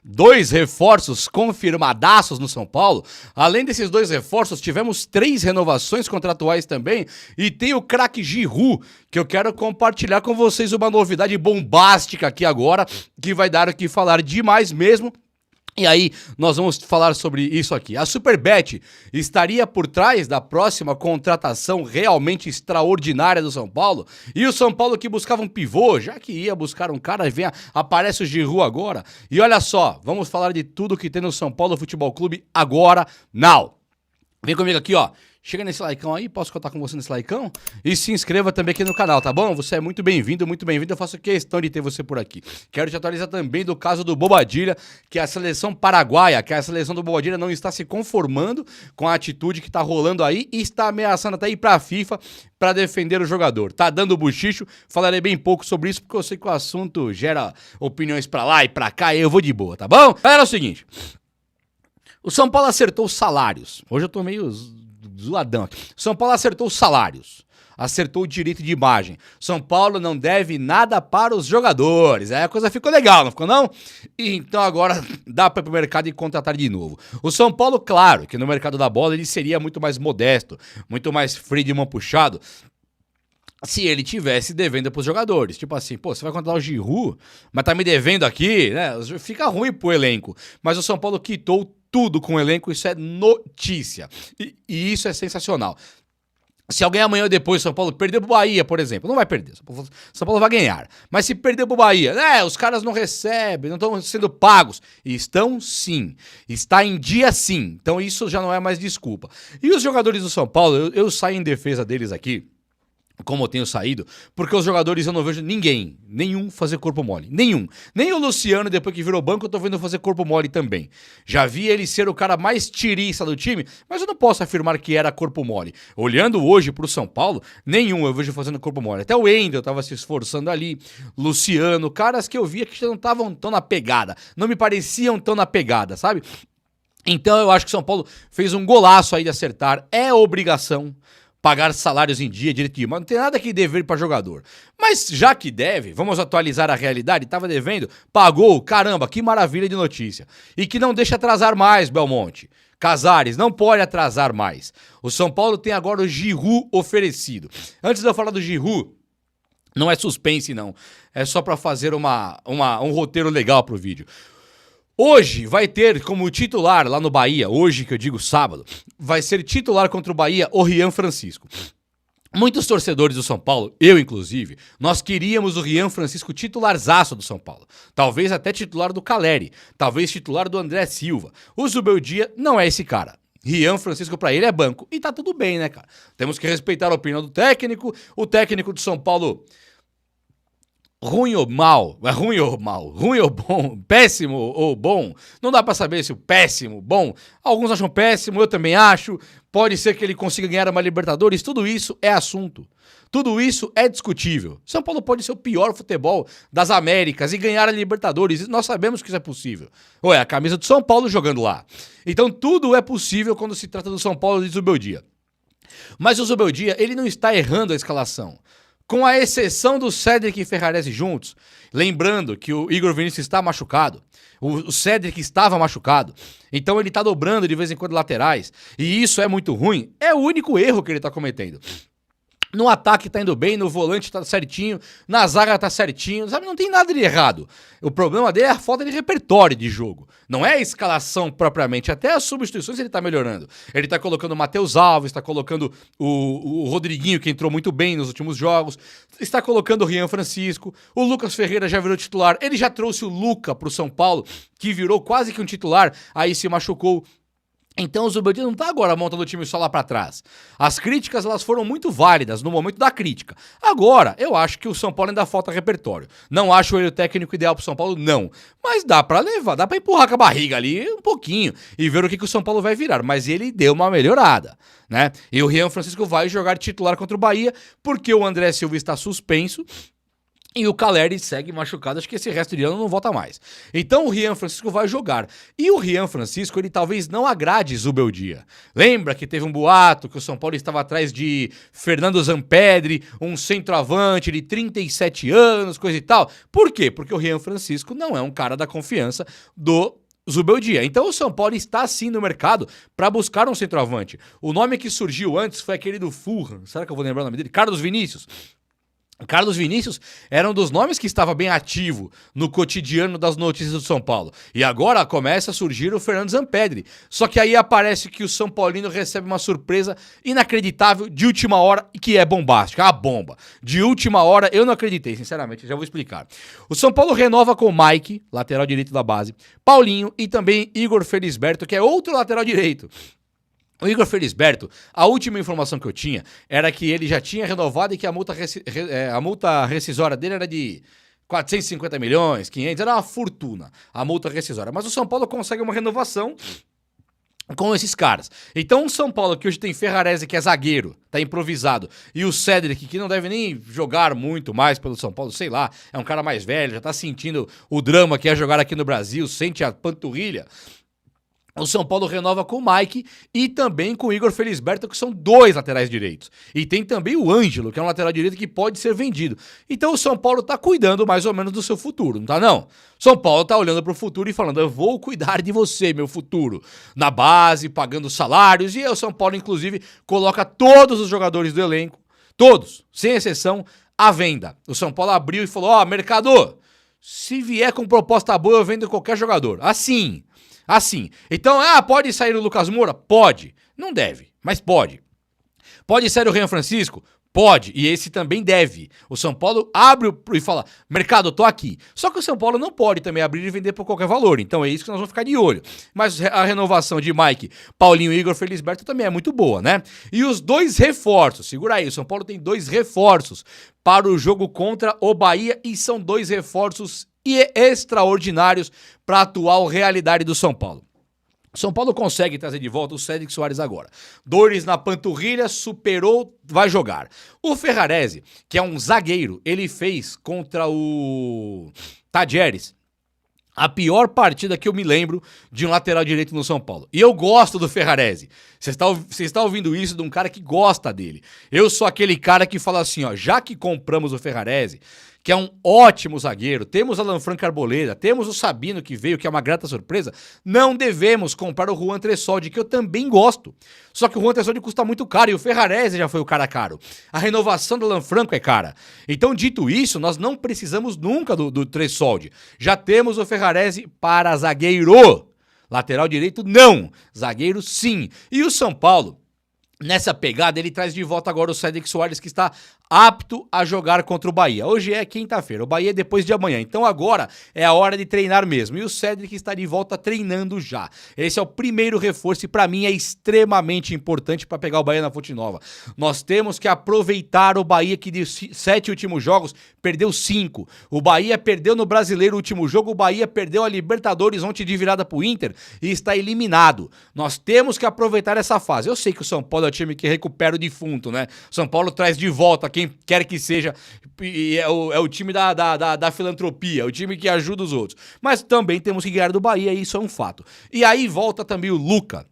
2 reforços confirmadaços no São Paulo. Além desses 2 reforços, tivemos 3 renovações contratuais também. E tem o craque Giroud, que eu quero compartilhar com vocês uma novidade bombástica aqui agora, que vai dar o que falar demais mesmo. E aí, nós vamos falar sobre isso aqui. A Superbet estaria por trás da próxima contratação realmente extraordinária do São Paulo? E o São Paulo que buscava um pivô, já que ia buscar um cara, aparece o Giroud agora. E olha só, vamos falar de tudo que tem no São Paulo Futebol Clube agora, now. Vem comigo aqui, ó. Chega nesse likeão aí, posso contar com você nesse likeão? E se inscreva também aqui no canal, tá bom? Você é muito bem-vindo, eu faço questão de ter você por aqui. Quero te atualizar também do caso do Bobadilla, que a seleção paraguaia, que a seleção do Bobadilla não está se conformando com a atitude que tá rolando aí e está ameaçando até ir pra FIFA pra defender o jogador. Tá dando buchicho, falarei bem pouco sobre isso, porque eu sei que o assunto gera opiniões pra lá e pra cá e eu vou de boa, tá bom? Galera, é o seguinte, o São Paulo acertou os salários. Hoje eu tô meio zoadão aqui. São Paulo acertou os salários, acertou o direito de imagem. São Paulo não deve nada para os jogadores. Aí a coisa ficou legal, não ficou não? E então agora dá para ir pro mercado e contratar de novo. O São Paulo, claro, que no mercado da bola ele seria muito mais modesto, muito mais free de mão puxado, se ele tivesse devendo pros jogadores. Tipo assim, pô, você vai contratar o Giroud, mas tá me devendo aqui, né? Fica ruim pro elenco. Mas o São Paulo quitou tudo com o elenco, isso é notícia. E isso é sensacional. Se alguém amanhã ou depois São Paulo perder pro Bahia, por exemplo, não vai perder, São Paulo vai ganhar. Mas se perder pro Bahia, os caras não recebem, não estão sendo pagos. Estão sim, está em dia sim. Então isso já não é mais desculpa. E os jogadores do São Paulo, eu saio em defesa deles aqui, como eu tenho saído, porque os jogadores eu não vejo nenhum fazer corpo mole, nenhum. Nem o Luciano, depois que virou banco, eu tô vendo fazer corpo mole também. Já vi ele ser o cara mais tiriça do time, mas eu não posso afirmar que era corpo mole. Olhando hoje pro São Paulo, nenhum eu vejo fazendo corpo mole. Até o Wendel tava se esforçando ali, Luciano, caras que eu via que não estavam tão na pegada, não me pareciam tão na pegada, sabe? Então eu acho que o São Paulo fez um golaço aí de acertar, é obrigação pagar salários em dia, direito de imagem, não tem nada que dever para jogador. Mas já que deve, vamos atualizar a realidade, tava devendo, pagou, caramba, que maravilha de notícia. E que não deixa atrasar mais, Belmonte. Casares, não pode atrasar mais. O São Paulo tem agora o Giroud oferecido. Antes de eu falar do Giroud, não é suspense não, é só para fazer um roteiro legal pro vídeo. Hoje vai ter como titular lá no Bahia, hoje que eu digo sábado, vai ser titular contra o Bahia o Rian Francisco. Muitos torcedores do São Paulo, eu inclusive, nós queríamos o Rian Francisco titularzaço do São Paulo. Talvez até titular do Caleri, talvez titular do André Silva. O Zubeldia não é esse cara. Rian Francisco pra ele é banco. E tá tudo bem, né, cara? Temos que respeitar a opinião do técnico. O técnico do São Paulo... Ruim ou mal, ruim ou bom, péssimo ou bom, não dá pra saber se o péssimo, bom, alguns acham péssimo, eu também acho, pode ser que ele consiga ganhar uma Libertadores, tudo isso é assunto, tudo isso é discutível. São Paulo pode ser o pior futebol das Américas e ganhar a Libertadores, nós sabemos que isso é possível. Ou é a camisa do São Paulo jogando lá. Então tudo é possível quando se trata do São Paulo de Zubeldia. Mas o Zubeldia, ele não está errando a escalação. Com a exceção do Cédric e Ferrarese juntos, lembrando que o Igor Vinícius está machucado, o Cédric estava machucado, então ele está dobrando de vez em quando laterais, e isso é muito ruim, é o único erro que ele está cometendo. No ataque tá indo bem, no volante tá certinho, na zaga tá certinho, sabe? Não tem nada de errado. O problema dele é a falta de repertório de jogo. Não é a escalação propriamente, até as substituições ele tá melhorando. Ele tá colocando o Matheus Alves, tá colocando o Rodriguinho, que entrou muito bem nos últimos jogos, está colocando o Rian Francisco, o Lucas Ferreira já virou titular, ele já trouxe o Luca pro São Paulo, que virou quase que um titular, aí se machucou. Então o Zubeldia não tá agora montando o time só lá pra trás. As críticas, elas foram muito válidas no momento da crítica. Agora, eu acho que o São Paulo ainda falta repertório. Não acho ele o técnico ideal pro São Paulo, não. Mas dá pra levar, dá pra empurrar com a barriga ali um pouquinho e ver o que o São Paulo vai virar. Mas ele deu uma melhorada, né? E o Rian Francisco vai jogar titular contra o Bahia porque o André Silva está suspenso. E o Caleri segue machucado, acho que esse resto de ano não volta mais. Então o Rian Francisco vai jogar. E o Rian Francisco, ele talvez não agrade Zubeldia. Lembra que teve um boato que o São Paulo estava atrás de Fernando Zampedri, um centroavante de 37 anos, coisa e tal. Por quê? Porque o Rian Francisco não é um cara da confiança do Zubeldia. Então o São Paulo está sim no mercado para buscar um centroavante. O nome que surgiu antes foi aquele do Fulham. Será que eu vou lembrar o nome dele? Carlos Vinícius. Carlos Vinícius era um dos nomes que estava bem ativo no cotidiano das notícias do São Paulo. E agora começa a surgir o Fernando Zampedri. Só que aí aparece que o São Paulino recebe uma surpresa inacreditável de última hora e que é bombástica. A bomba. De última hora, eu não acreditei, sinceramente, já vou explicar. O São Paulo renova com o Mike, lateral direito da base, Paulinho e também Igor Felisberto, que é outro lateral direito. O Igor Felisberto, a última informação que eu tinha era que ele já tinha renovado e que a multa rescisória dele era de 450 milhões, 500, era uma fortuna a multa rescisória. Mas o São Paulo consegue uma renovação com esses caras. Então o São Paulo, que hoje tem Ferrarese, que é zagueiro, tá improvisado, e o Cedric, que não deve nem jogar muito mais pelo São Paulo, sei lá, é um cara mais velho, já tá sentindo o drama que é jogar aqui no Brasil, sente a panturrilha. O São Paulo renova com o Mike e também com o Igor Felisberto, que são dois laterais direitos. E tem também o Ângelo, que é um lateral direito que pode ser vendido. Então o São Paulo tá cuidando mais ou menos do seu futuro, não tá não? São Paulo tá olhando pro futuro e falando, eu vou cuidar de você, meu futuro. Na base, pagando salários, e o São Paulo, inclusive, coloca todos os jogadores do elenco, todos, sem exceção, à venda. O São Paulo abriu e falou, ó, mercado, se vier com proposta boa, eu vendo qualquer jogador. Assim. Então, pode sair o Lucas Moura? Pode. Não deve, mas pode. Pode sair o Rian Francisco? Pode, e esse também deve. O São Paulo abre e fala, mercado, eu tô aqui. Só que o São Paulo não pode também abrir e vender por qualquer valor, então é isso que nós vamos ficar de olho. Mas a renovação de Mike, Paulinho e Igor Felisberto também é muito boa, né? E os dois reforços, segura aí, o São Paulo tem 2 reforços para o jogo contra o Bahia e são 2 reforços extraordinários para a atual realidade do São Paulo. São Paulo consegue trazer de volta o Cédric Soares agora. Dores na panturrilha, superou, vai jogar. O Ferrarese, que é um zagueiro, ele fez contra o Tajeres a pior partida que eu me lembro de um lateral direito no São Paulo. E eu gosto do Ferrarese. Você está ouvindo isso de um cara que gosta dele. Eu sou aquele cara que fala assim, ó, já que compramos o Ferrarese, que é um ótimo zagueiro, temos Alan Franco Arboleda, temos o Sabino que veio, que é uma grata surpresa, não devemos comprar o Juan Tressoldi, que eu também gosto. Só que o Juan Tressoldi custa muito caro e o Ferrarese já foi o cara caro. A renovação do Alan Franco é cara. Então, dito isso, nós não precisamos nunca do Tressoldi. Já temos o Ferrarese para zagueiro. Lateral direito, não. Zagueiro, sim. E o São Paulo, nessa pegada, ele traz de volta agora o Cédric Soares, que está apto a jogar contra o Bahia. Hoje é quinta-feira, o Bahia é depois de amanhã, então agora é a hora de treinar mesmo. E o Cédric está de volta treinando já. Esse é o primeiro reforço e para mim é extremamente importante para pegar o Bahia na Fonte Nova. Nós temos que aproveitar o Bahia que de 7 últimos jogos perdeu 5. O Bahia perdeu no Brasileiro o último jogo, o Bahia perdeu a Libertadores ontem de virada pro Inter e está eliminado. Nós temos que aproveitar essa fase. Eu sei que o São Paulo é o time que recupera o defunto, né? São Paulo traz de volta quem quer que seja, é o time da filantropia, é o time que ajuda os outros. Mas também temos que ganhar do Bahia, e isso é um fato. E aí volta também o Luca.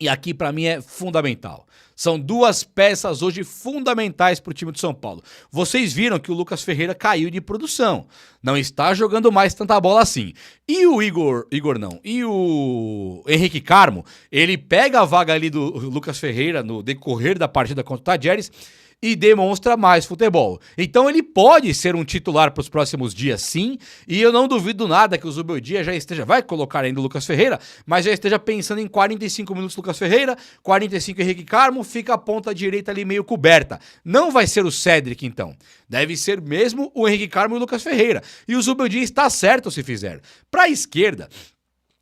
E aqui pra mim é fundamental. São 2 peças hoje fundamentais pro time do São Paulo. Vocês viram que o Lucas Ferreira caiu de produção. Não está jogando mais tanta bola assim. E o E o Henrique Carmo, ele pega a vaga ali do Lucas Ferreira no decorrer da partida contra o Tajeres e demonstra mais futebol. Então ele pode ser um titular para os próximos dias, sim, e eu não duvido nada que o Zubeldia já esteja, vai colocar ainda o Lucas Ferreira, mas já esteja pensando em 45 minutos Lucas Ferreira, 45 Henrique Carmo, fica a ponta direita ali meio coberta. Não vai ser o Cédric, então. Deve ser mesmo o Henrique Carmo e o Lucas Ferreira. E o Zubeldia está certo se fizer. Para a esquerda,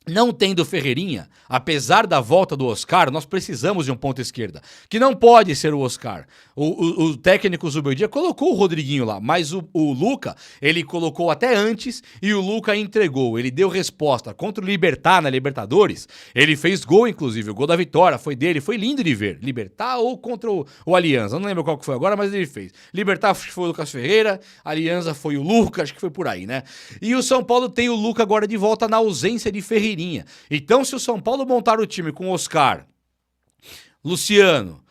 Não tendo Ferreirinha, apesar da volta do Oscar, nós precisamos de um ponta esquerda, que não pode ser o Oscar. O técnico Zubeldia colocou o Rodriguinho lá, mas o Luca, ele colocou até antes e o Luca entregou. Ele deu resposta contra o Libertad na Libertadores. Ele fez gol, inclusive, o gol da vitória foi dele, foi lindo de ver. Libertad ou contra o Alianza, não lembro qual que foi agora, mas ele fez. Libertad foi o Lucas Ferreira, Alianza foi o Luca, acho que foi por aí, né? E o São Paulo tem o Luca agora de volta na ausência de Ferreirinha. Então, se o São Paulo montar o time com Oscar, Luciano,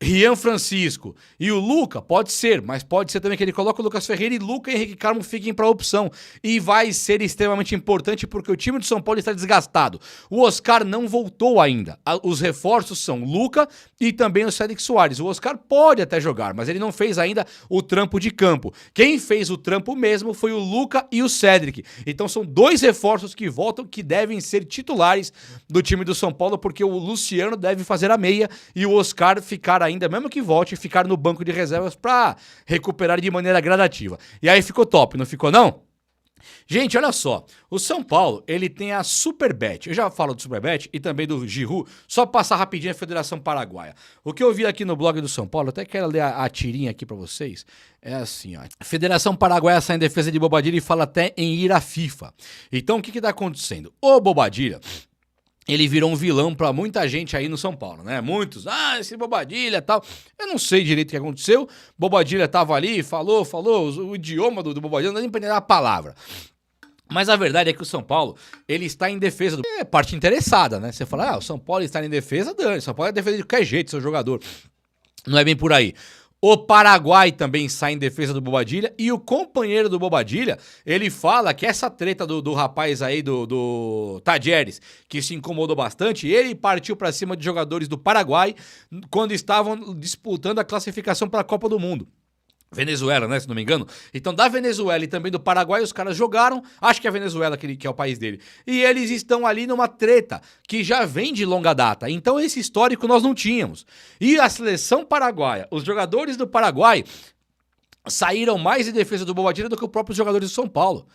Rian Francisco e o Luca, pode ser, mas pode ser também que ele coloque o Lucas Ferreira e Luca e Henrique Carmo fiquem para a opção. E vai ser extremamente importante porque o time do São Paulo está desgastado. O Oscar não voltou ainda. Os reforços são Luca e também o Cédric Soares. O Oscar pode até jogar, mas ele não fez ainda o trampo de campo. Quem fez o trampo mesmo foi o Luca e o Cédric. Então são dois reforços que voltam que devem ser titulares do time do São Paulo porque o Luciano deve fazer a meia e o Oscar ficar ainda, mesmo que volte, ficar no banco de reservas para recuperar de maneira gradativa. E aí ficou top, não ficou não? Gente, olha só, o São Paulo, ele tem a Superbet. Eu já falo do Superbet e também do Giroud, só passar rapidinho a Federação Paraguaia. O que eu vi aqui no blog do São Paulo, até quero ler a tirinha aqui pra vocês, é assim, ó. Federação Paraguaia sai em defesa de Bobadilla e fala até em ir à FIFA. Então, o que tá acontecendo? O Bobadilla, ele virou um vilão pra muita gente aí no São Paulo, né? Muitos, esse Bobadilla e tal. Eu não sei direito o que aconteceu. Bobadilla tava ali, falou, o idioma do Bobadilla, não dá nem pra entender a palavra. Mas a verdade é que o São Paulo, ele está em defesa do... É parte interessada, né? Você fala, o São Paulo está em defesa, dane. O São Paulo é defesa de qualquer jeito, seu jogador. Não é bem por aí. O Paraguai também sai em defesa do Bobadilla e o companheiro do Bobadilla, ele fala que essa treta do rapaz aí, do Tadieres, que se incomodou bastante, ele partiu pra cima de jogadores do Paraguai quando estavam disputando a classificação para a Copa do Mundo. Venezuela, né, se não me engano. Então, da Venezuela e também do Paraguai, os caras jogaram, acho que é a Venezuela que é o país dele, e eles estão ali numa treta que já vem de longa data. Então, esse histórico nós não tínhamos. E a seleção paraguaia, os jogadores do Paraguai saíram mais em defesa do Bobadilla do que os próprios jogadores do São Paulo,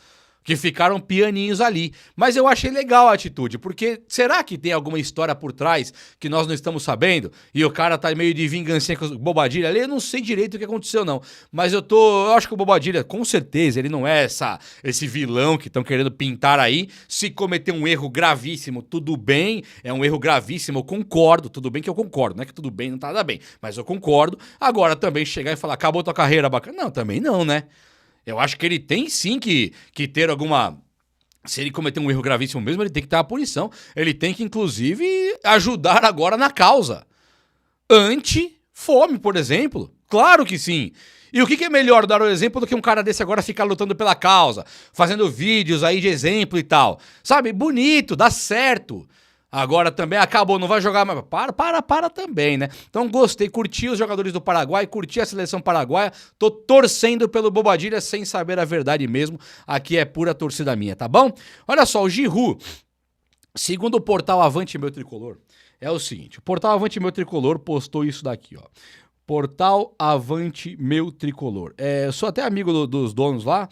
que ficaram pianinhos ali. Mas eu achei legal a atitude, porque será que tem alguma história por trás que nós não estamos sabendo? E o cara tá meio de vingancinha com o Bobadilla ali? Eu não sei direito o que aconteceu, não. Mas eu acho que o Bobadilla, com certeza, ele não é esse vilão que estão querendo pintar aí. Se cometer um erro gravíssimo, tudo bem. É um erro gravíssimo, eu concordo. Tudo bem que eu concordo, não é que tudo bem, não tá nada bem. Mas eu concordo. Agora também chegar e falar, acabou tua carreira, bacana. Não, também não, né? Eu acho que ele tem sim que ter alguma... Se ele cometer um erro gravíssimo mesmo, ele tem que ter uma punição. Ele tem que, inclusive, ajudar agora na causa. Anti-fome, por exemplo. Claro que sim. E o que é melhor dar o exemplo do que um cara desse agora ficar lutando pela causa, fazendo vídeos aí de exemplo e tal. Sabe? Bonito, dá certo. Agora também acabou, não vai jogar mais. Para também, né? Então gostei, curti os jogadores do Paraguai, curti a seleção paraguaia, tô torcendo pelo Bobadilla sem saber a verdade mesmo. Aqui é pura torcida minha, tá bom? Olha só, o Giroud, segundo o portal Avante Meu Tricolor, é o seguinte, o portal Avante Meu Tricolor postou isso daqui, ó. Portal Avante Meu Tricolor. Eu sou até amigo dos donos lá.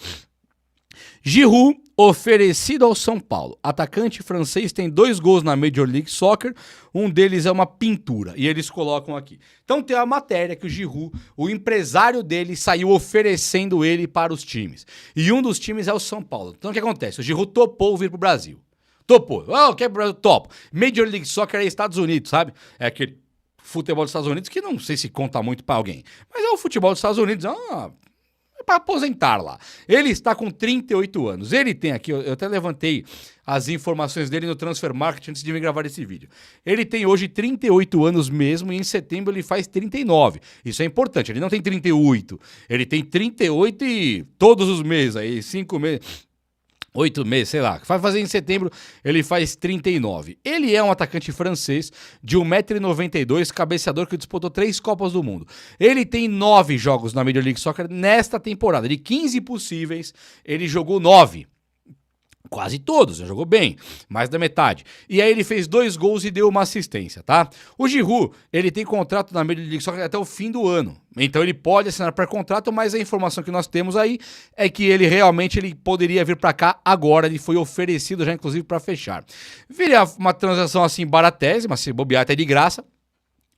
Giroud, oferecido ao São Paulo. Atacante francês tem 2 gols na Major League Soccer, um deles é uma pintura, e eles colocam aqui. Então tem a matéria que o Giroud, o empresário dele, saiu oferecendo ele para os times. E um dos times é o São Paulo. Então o que acontece? O Giroud topou vir pro Brasil. Topou. Quer pro Brasil? Topo. Major League Soccer é Estados Unidos, sabe? É aquele futebol dos Estados Unidos que não sei se conta muito para alguém. Mas é o futebol dos Estados Unidos, para aposentar lá. Ele está com 38 anos. Ele tem aqui, eu até levantei as informações dele no Transfer Market antes de vir gravar esse vídeo. Ele tem hoje 38 anos mesmo e em setembro ele faz 39. Isso é importante, ele não tem 38. Ele tem 38 e todos os meses aí, 5 meses... 8 meses, sei lá. Vai fazer em setembro, ele faz 39. Ele é um atacante francês de 1,92 m, cabeceador que disputou 3 Copas do Mundo. Ele tem 9 jogos na Major League Soccer nesta temporada. De 15 possíveis, ele jogou 9. Quase todos, ele jogou bem, mais da metade. E aí ele fez 2 gols e deu uma assistência, tá? O Giroud, ele tem contrato na Major League Soccer até o fim do ano. Então ele pode assinar pré-contrato, mas a informação que nós temos aí é que ele realmente ele poderia vir pra cá agora, ele foi oferecido já inclusive pra fechar. Viria uma transação assim baratésima, se bobear até de graça.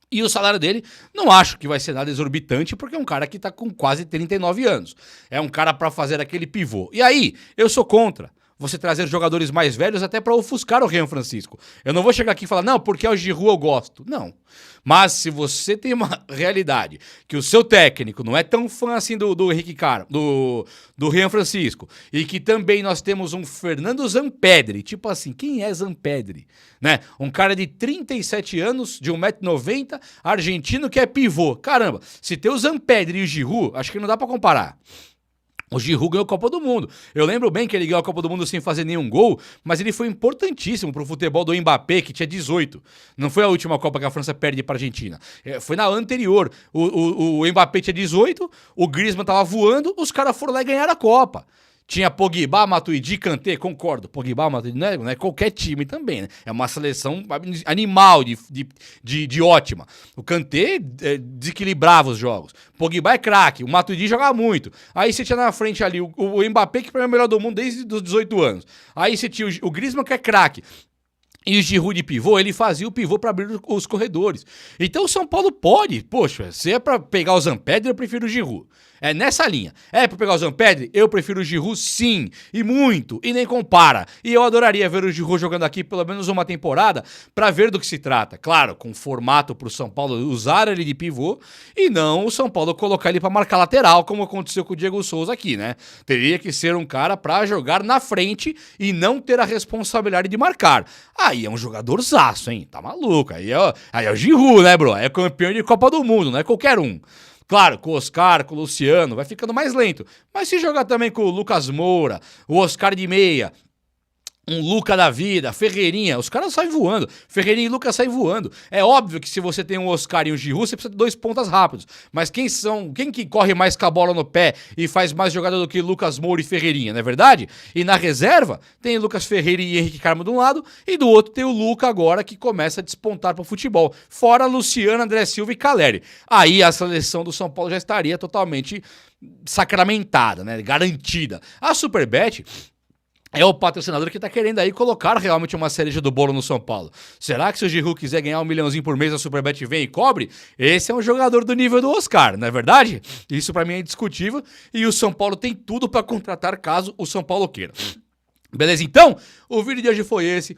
E o salário dele, não acho que vai ser nada exorbitante, porque é um cara que tá com quase 39 anos. É um cara pra fazer aquele pivô. E aí, eu sou contra você trazer jogadores mais velhos até pra ofuscar o Rian Francisco. Eu não vou chegar aqui e falar, não, porque é o Giroud eu gosto. Não. Mas se você tem uma realidade que o seu técnico não é tão fã assim do Henrique Caro, do Rian Francisco, e que também nós temos um Fernando Zampedri, tipo assim, quem é Zampedri? Né? Um cara de 37 anos, de 1,90 m, argentino que é pivô. Caramba, se tem o Zampedri e o Giroud, acho que não dá pra comparar. O Giroud ganhou a Copa do Mundo. Eu lembro bem que ele ganhou a Copa do Mundo sem fazer nenhum gol, mas ele foi importantíssimo pro futebol do Mbappé, que tinha 18. Não foi a última Copa que a França perde pra Argentina. Foi na anterior. O Mbappé tinha 18, o Griezmann tava voando, os caras foram lá e ganharam a Copa. Tinha Pogba, Matuidi, Kanté, concordo. Pogba, Matuidi não é qualquer time também, né? É uma seleção animal de ótima. O Kanté desequilibrava os jogos. Pogba é craque, o Matuidi jogava muito. Aí você tinha na frente ali o Mbappé, que foi o melhor do mundo desde os 18 anos. Aí você tinha o Griezmann, que é craque. E o Giroud de pivô, ele fazia o pivô para abrir os corredores. Então o São Paulo pode, poxa, se é para pegar o Zampedri, eu prefiro o Giroud. É nessa linha. É para pegar o Zampedri, eu prefiro o Giroud sim, e muito, e nem compara. E eu adoraria ver o Giroud jogando aqui pelo menos uma temporada para ver do que se trata. Claro, com formato pro São Paulo usar ele de pivô e não o São Paulo colocar ele para marcar lateral, como aconteceu com o Diego Souza aqui, né? Teria que ser um cara para jogar na frente e não ter a responsabilidade de marcar. Aí é um jogadorzaço, hein? Tá maluco. Aí é o Giroud, né, bro? É campeão de Copa do Mundo, não é qualquer um. Claro, com o Oscar, com o Luciano, vai ficando mais lento. Mas se jogar também com o Lucas Moura, o Oscar de meia, um Luca da vida, Ferreirinha, os caras saem voando. Ferreirinha e Lucas saem voando. É óbvio que se você tem um Oscar e um Giroud, você precisa de 2 pontas rápidos. Mas quem que corre mais com a bola no pé e faz mais jogada do que Lucas Moura e Ferreirinha, não é verdade? E na reserva, tem Lucas Ferreira e Henrique Carmo de um lado, e do outro tem o Luca agora que começa a despontar pro futebol. Fora Luciano, André Silva e Caleri. Aí a seleção do São Paulo já estaria totalmente sacramentada, né? Garantida. A Superbet é o patrocinador que tá querendo aí colocar realmente uma cereja do bolo no São Paulo. Será que se o Giroud quiser ganhar 1 milhãozinho por mês, a Superbet vem e cobre? Esse é um jogador do nível do Oscar, não é verdade? Isso pra mim é indiscutível e o São Paulo tem tudo pra contratar caso o São Paulo queira. Beleza, então? O vídeo de hoje foi esse.